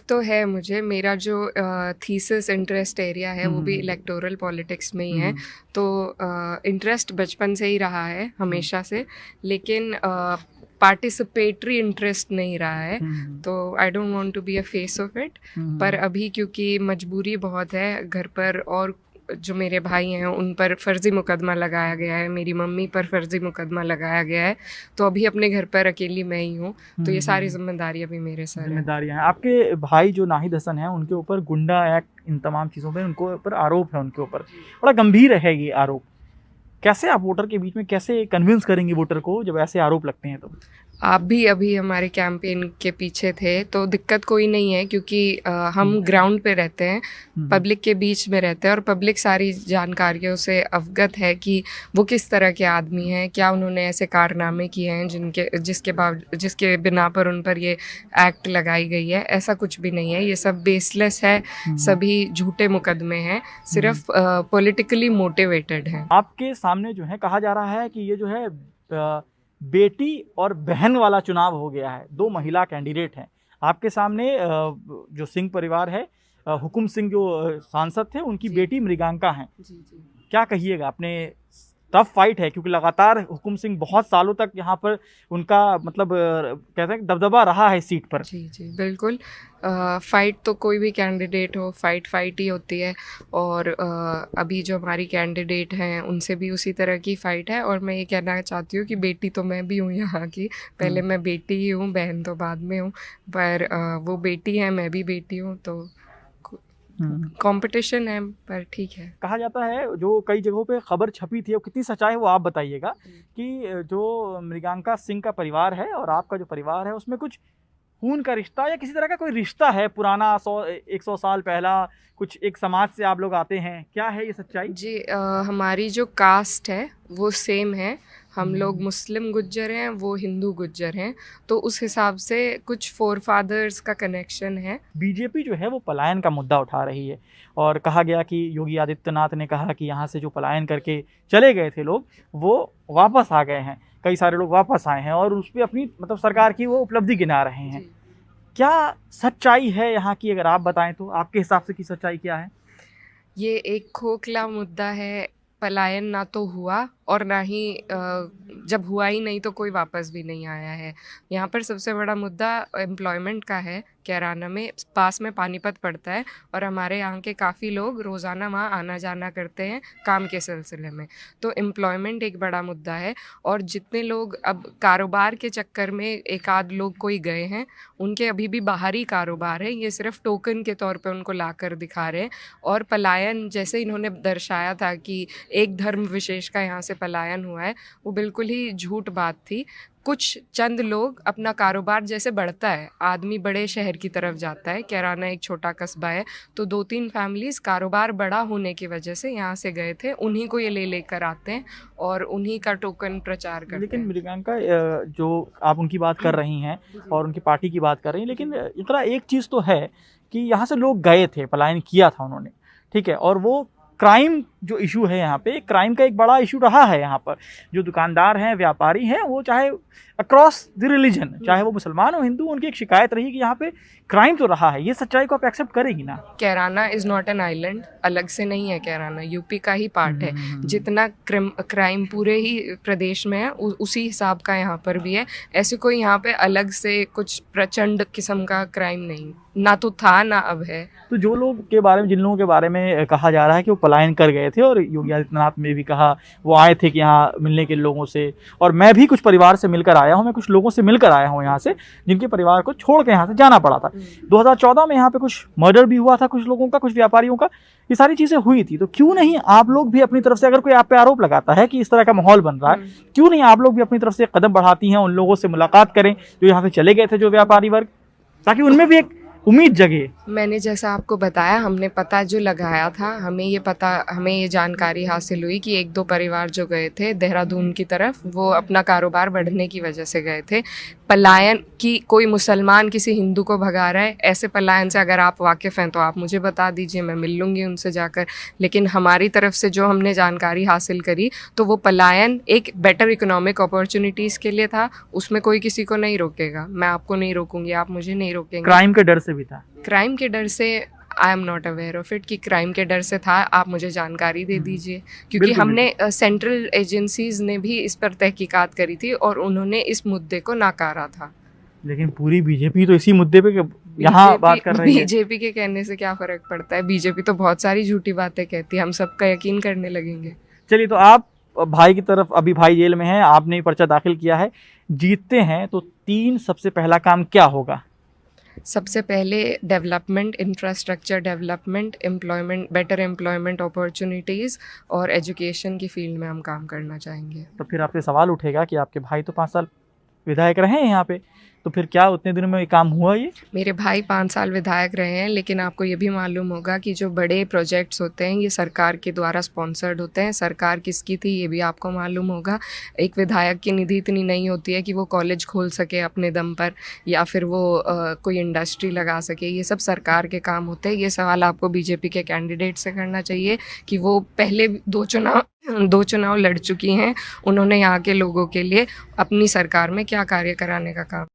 तो है मुझे। मेरा जो थीसिस इंटरेस्ट एरिया है वो भी इलेक्टोरल पॉलिटिक्स में ही है, तो इंटरेस्ट बचपन से ही रहा है, हमेशा से। लेकिन पार्टिसिपेटरी इंटरेस्ट नहीं रहा है, तो I don't want to be a face of it. पर अभी क्योंकि मजबूरी बहुत है घर पर, और जो मेरे भाई हैं उन पर फर्जी मुकदमा लगाया गया है, मेरी मम्मी पर फर्जी मुकदमा लगाया गया है, तो अभी अपने घर पर अकेली मैं ही हूँ, तो ये सारी जिम्मेदारी अभी मेरे सर है। जिम्मेदारियां हैं। आपके भाई जो नाहिद हसन हैं उनके ऊपर गुंडा एक्ट, इन तमाम चीज़ों पे उनको ऊपर आरोप है, उनके ऊपर बड़ा गंभीर है ये आरोप। कैसे आप वोटर के बीच में कैसे कन्विंस करेंगे वोटर को जब ऐसे आरोप लगते हैं? तो आप भी अभी हमारे कैंपेन के पीछे थे, तो दिक्कत कोई नहीं है, क्योंकि हम ग्राउंड पे रहते हैं, पब्लिक के बीच में रहते हैं, और पब्लिक सारी जानकारियों से अवगत है कि वो किस तरह के आदमी हैं, क्या उन्होंने ऐसे कारनामे किए हैं जिसके बिना पर उन पर ये एक्ट लगाई गई है। ऐसा कुछ भी नहीं है, ये सब बेसलेस है, सभी झूठे मुकदमे हैं, सिर्फ पॉलिटिकली मोटिवेटेड हैं। आपके सामने जो है कहा जा रहा है कि ये जो है बेटी और बहन वाला चुनाव हो गया है, दो महिला कैंडिडेट हैं आपके सामने। जो सिंह परिवार है, हुकुम सिंह जो सांसद थे, उनकी बेटी मृगांका हैं। क्या कहिएगा? अपने टफ फाइट है, क्योंकि लगातार हुकुम सिंह बहुत सालों तक यहाँ पर उनका मतलब कहते हैं दबदबा रहा है सीट पर। जी जी बिल्कुल। फ़ाइट तो कोई भी कैंडिडेट हो, फ़ाइट ही होती है, और अभी जो हमारी कैंडिडेट हैं उनसे भी उसी तरह की फ़ाइट है। और मैं ये कहना चाहती हूँ कि बेटी तो मैं भी हूँ यहाँ की, पहले मैं बेटी ही हूँ, बहन तो बाद में हूँ, पर वो बेटी है, मैं भी बेटी हूँ, तो कंपटीशन है, पर ठीक है। कहा जाता है, जो कई जगहों पे खबर छपी थी, वो कितनी सच्चाई है वो आप बताइएगा, कि जो मृगांका सिंह का परिवार है और आपका जो परिवार है उसमें कुछ खून का रिश्ता या किसी तरह का कोई रिश्ता है पुराना, 100 साल पहला, कुछ एक समाज से आप लोग आते हैं। क्या है ये सच्चाई? जी, हमारी जो कास्ट है वो सेम है। हम लोग मुस्लिम गुज्जर हैं, वो हिंदू गुज्जर हैं, तो उस हिसाब से कुछ फोर फादर्स का कनेक्शन है। बीजेपी जो है वो पलायन का मुद्दा उठा रही है, और कहा गया कि योगी आदित्यनाथ ने कहा कि यहाँ से जो पलायन करके चले गए थे लोग, वो वापस आ गए हैं, कई सारे लोग वापस आए हैं, और उस पर अपनी मतलब सरकार की वो उपलब्धि गिना रहे हैं। क्या सच्चाई है यहाँ की? अगर आप बताएं तो आपके हिसाब से की सच्चाई क्या है? ये एक खोखला मुद्दा है। पलायन ना तो हुआ, और ना ही जब हुआ ही नहीं तो कोई वापस भी नहीं आया है। यहाँ पर सबसे बड़ा मुद्दा एम्प्लॉयमेंट का है। कैराना में पास में पानीपत पड़ता है, और हमारे यहाँ के काफ़ी लोग रोज़ाना वहाँ आना जाना करते हैं काम के सिलसिले में, तो एम्प्लॉयमेंट एक बड़ा मुद्दा है। और जितने लोग अब कारोबार के चक्कर में एक आध लोग कोई गए हैं, उनके अभी भी बाहरी कारोबार है, ये सिर्फ टोकन के तौर पे उनको ला कर दिखा रहे हैं। और पलायन जैसे इन्होंने दर्शाया था कि एक धर्म विशेष का यहाँ से पलायन हुआ है, वो बिल्कुल ही झूठ बात थी। कुछ चंद लोग, अपना कारोबार जैसे बढ़ता है, आदमी बड़े शहर की तरफ जाता है, कैराना एक छोटा कस्बा है, तो 2-3 फैमिलीज़ कारोबार बड़ा होने की वजह से यहाँ से गए थे, उन्हीं को ये लेकर आते हैं और उन्हीं का टोकन प्रचार करते हैं। लेकिन मृगांका, जो आप उनकी बात कर रही हैं और उनकी पार्टी की बात कर रही हैं, लेकिन इतना एक चीज़ तो है कि यहाँ से लोग गए थे, पलायन किया था उन्होंने, ठीक है, और वो क्राइम जो इशू है यहाँ पे, क्राइम का एक बड़ा इशू रहा है यहाँ पर। जो दुकानदार हैं, व्यापारी हैं, वो चाहे अक्रॉस द रिलीजन, चाहे वो मुसलमान हो हिंदू, उनकी एक शिकायत रही कि यहाँ पे क्राइम तो रहा है। ये सच्चाई को आप एक्सेप्ट करेगी ना? Kairana is not an island, अलग से नहीं है। कैराना यूपी का ही पार्ट है। जितना क्राइम पूरे ही प्रदेश में है, उसी हिसाब का यहाँ पर भी है। ऐसे कोई यहाँ पे अलग से कुछ प्रचंड किस्म का क्राइम नहीं, ना तो था ना अब है। तो जो लोग के बारे में, जिन लोगों के बारे में कहा जा रहा है कि वो पलायन कर गए थे, और योगी आदित्यनाथ ने भी कहा वो आए थे कि यहाँ मिलने के लोगों से, और मैं भी कुछ परिवार से मिलकर आया हूँ, मैं कुछ लोगों से मिलकर आया हूँ यहाँ से, जिनके परिवार को छोड़ के यहाँ से जाना पड़ा था। 2014 में यहाँ पे कुछ मर्डर भी हुआ था, कुछ लोगों का, कुछ व्यापारियों का, ये सारी चीज़ें हुई थी। तो क्यों नहीं आप लोग भी अपनी तरफ से, अगर कोई आप पे आरोप लगाता है कि इस तरह का माहौल बन रहा है, क्यों नहीं आप लोग भी अपनी तरफ से कदम बढ़ाती हैं, उन लोगों से मुलाकात करें जो यहाँ से चले गए थे, जो व्यापारी वर्ग, ताकि उनमें भी एक उम्मीद जगे? मैंने जैसा आपको बताया, हमने पता जो लगाया था, हमें ये जानकारी हासिल हुई कि 1-2 परिवार जो गए थे देहरादून की तरफ, वो अपना कारोबार बढ़ने की वजह से गए थे। पलायन की कोई मुसलमान किसी हिंदू को भगा रहा है, ऐसे पलायन से अगर आप वाकिफ़ हैं तो आप मुझे बता दीजिए, मैं मिल लूँगी उनसे जाकर। लेकिन हमारी तरफ से जो हमने जानकारी हासिल करी, तो वो पलायन एक बेटर इकोनॉमिक अपॉर्चुनिटीज़ के लिए था, उसमें कोई किसी को नहीं रोकेगा। मैं आपको नहीं रोकूंगी, आप मुझे नहीं रोकेंगे। क्राइम के डर से भी था। क्राइम के डर से I am not aware of it कि क्राइम के डर से था, आप मुझे जानकारी दे दीजिए, क्योंकि बिल्कुल, हमने सेंट्रल एजेंसीज ने भी इस पर तहकीकात करी थी और उन्होंने इस मुद्दे को नकारा था। लेकिन पूरी बीजेपी तो इसी मुद्दे पे यहाँ बात कर रही है। बीजेपी के कहने से क्या फर्क पड़ता है, बीजेपी तो बहुत सारी झूठी बातें कहती है, हम सबका यकीन करने लगेंगे। चलिए, तो आप भाई की तरफ, अभी भाई जेल में है, आपने पर्चा दाखिल किया है, जीतते हैं तो 3 सबसे पहला काम क्या होगा? सबसे पहले development, infrastructure development, employment, better employment opportunities और एजुकेशन की फील्ड में हम काम करना चाहेंगे। तो फिर आपसे सवाल उठेगा कि आपके भाई तो 5 साल विधायक रहे हैं यहाँ पे, तो फिर क्या उतने दिनों में ये काम हुआ ये? मेरे भाई 5 साल विधायक रहे हैं, लेकिन आपको ये भी मालूम होगा कि जो बड़े प्रोजेक्ट्स होते हैं ये सरकार के द्वारा स्पॉन्सर्ड होते हैं। सरकार किसकी थी ये भी आपको मालूम होगा। एक विधायक की निधि इतनी नहीं होती है कि वो कॉलेज खोल सके अपने दम पर, या फिर वो कोई इंडस्ट्री लगा सके। ये सब सरकार के काम होते हैं। ये सवाल आपको बीजेपी के कैंडिडेट से करना चाहिए कि वो पहले 2 चुनाव लड़ चुकी हैं, उन्होंने यहाँ के लोगों के लिए अपनी सरकार में क्या कार्य कराने का काम